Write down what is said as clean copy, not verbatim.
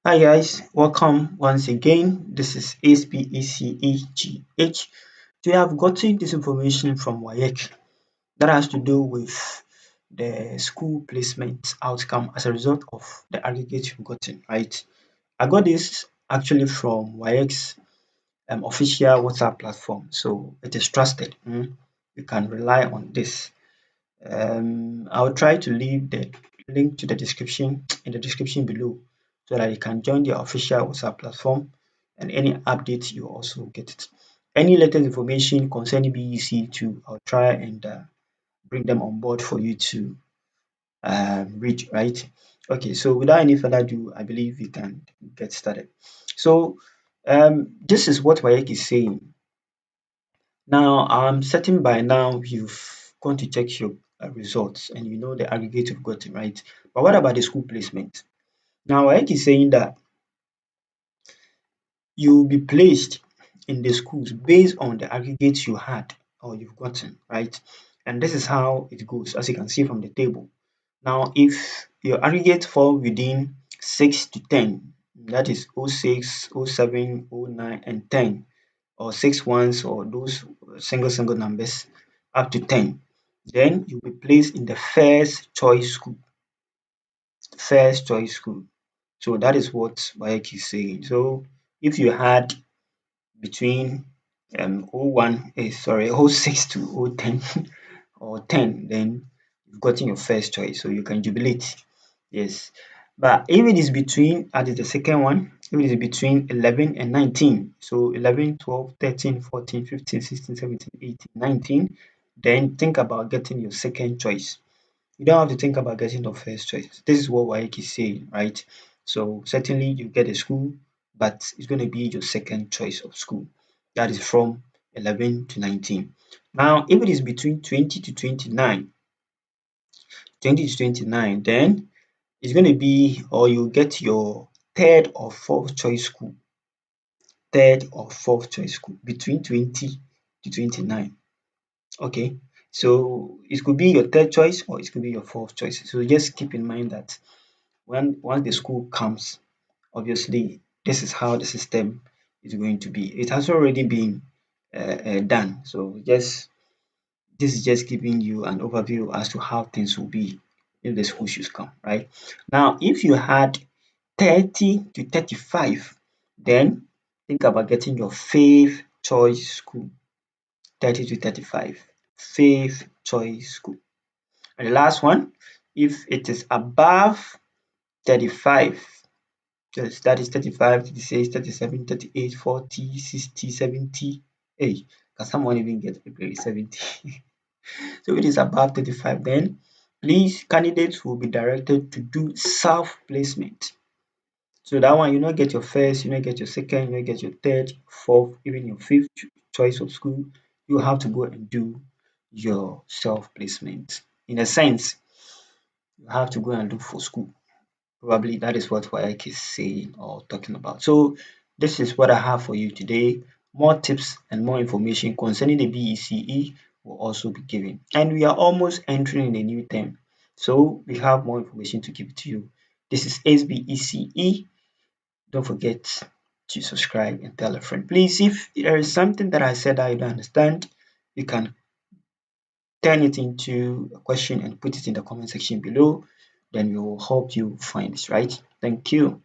Hi guys, welcome once again. This is SPECEGH. Today I've gotten this information from WAEC that has to do with the school placement outcome as a result of the aggregate you've gotten, right? I got this actually from WAEC's official WhatsApp platform, so it is trusted. You can rely on this. I'll try to leave the link to the description in the description below so that you can join the official WhatsApp platform and any updates you also get it. Any latest information concerning BEC2, I'll try and bring them on board for you to read, right? Okay, so without any further ado, I believe we can get started. So this is what WAEC is saying. Now, I'm certain by now you've gone to check your results and you know the aggregate you've gotten, right? But what about the school placement? Now, WAEC is saying that you will be placed in the schools based on the aggregates you had or you've gotten, right? And this is how it goes, as you can see from the table. Now, if your aggregate fall within 6 to 10, that is 06, 07, 09, and 10, or 6 ones or those single numbers up to 10, then you'll be placed in the first choice school. First choice school. So that is what WAEC is saying. So if you had between 06 to 010 or 10, then you've gotten your first choice, so you can jubilate. Yes. But if it is between, that is the second one, if it is between 11 and 19, so 11, 12, 13, 14, 15, 16, 17, 18, 19, then think about getting your second choice. You don't have to think about getting your first choice. This is what WAEC is saying, right? So certainly you get a school, but it's going to be your second choice of school. That is from 11 to 19. Now, if it is between 20 to 29, 20 to 29, then it's going to be, or you get your third or fourth choice school. Third or fourth choice school between 20 to 29. Okay, so it could be your third choice or it could be your fourth choice. So just keep in mind that once the school comes, obviously this is how the system is going to be. It has already been done. So this is just giving you an overview as to how things will be if the school should come, right? Now, if you had 30 to 35, then think about getting your fifth choice school. 30 to 35, fifth choice school. And the last one, if it is above 35, yes, that is 35, 36, 37, 38, 40, 60, 70. Hey, can someone even get a grade 70? So if it is above 35, then please, candidates will be directed to do self-placement. So that one, you not get your first, you not get your second, you not get your third, fourth, even your fifth choice of school. You have to go and do your self-placement. In a sense, you have to go and look for school. Probably that is what WAEC is saying or talking about. So this is what I have for you today. More tips and more information concerning the BECE will also be given. And we are almost entering a new term. So we have more information to give to you. This is SBECE. Don't forget to subscribe and tell a friend. Please, if there is something that I said that you don't understand, you can turn it into a question and put it in the comment section below. Then we will help you find it, right? Thank you.